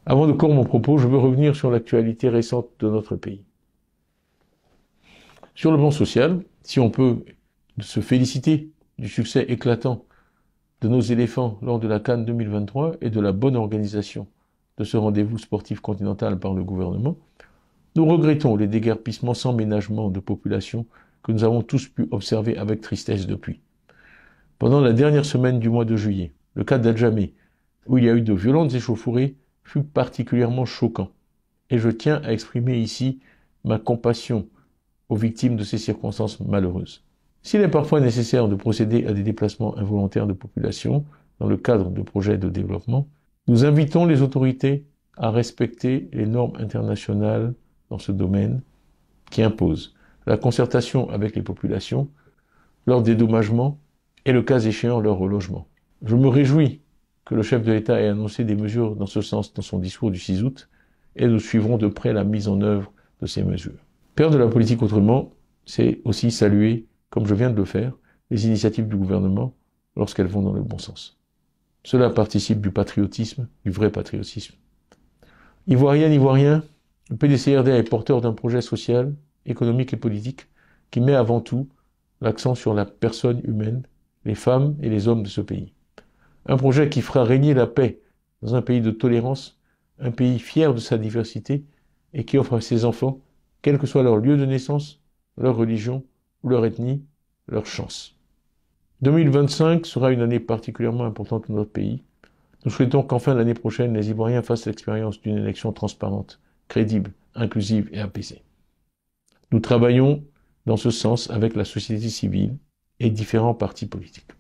Avant de clore mon propos, je veux revenir sur l'actualité récente de notre pays. Sur le plan social, si on peut se féliciter du succès éclatant de nos éléphants lors de la CAN 2023 et de la bonne organisation de ce rendez-vous sportif continental par le gouvernement, nous regrettons les déguerpissements sans ménagement de population que nous avons tous pu observer avec tristesse depuis. Pendant la dernière semaine du mois de juillet, le cas d'Adjamé, où il y a eu de violentes échauffourées, fut particulièrement choquant. Et je tiens à exprimer ici ma compassion aux victimes de ces circonstances malheureuses. S'il est parfois nécessaire de procéder à des déplacements involontaires de population dans le cadre de projets de développement, nous invitons les autorités à respecter les normes internationales dans ce domaine qui imposent la concertation avec les populations, leur dédommagement et le cas échéant leur relogement. Je me réjouis que le chef de l'État ait annoncé des mesures dans ce sens dans son discours du 6 août et nous suivrons de près la mise en œuvre de ces mesures. Faire de la politique autrement, c'est aussi saluer, comme je viens de le faire, les initiatives du gouvernement lorsqu'elles vont dans le bon sens. Cela participe du patriotisme, du vrai patriotisme. Ivoirienne, Ivoirien, le PDCRD est porteur d'un projet social, économique et politique qui met avant tout l'accent sur la personne humaine, les femmes et les hommes de ce pays. Un projet qui fera régner la paix dans un pays de tolérance, un pays fier de sa diversité et qui offre à ses enfants, quel que soit leur lieu de naissance, leur religion ou leur ethnie, leur chance. 2025 sera une année particulièrement importante pour notre pays. Nous souhaitons qu'enfin l'année prochaine, les Ivoiriens fassent l'expérience d'une élection transparente, crédible, inclusive et apaisée. Nous travaillons dans ce sens avec la société civile et différents partis politiques.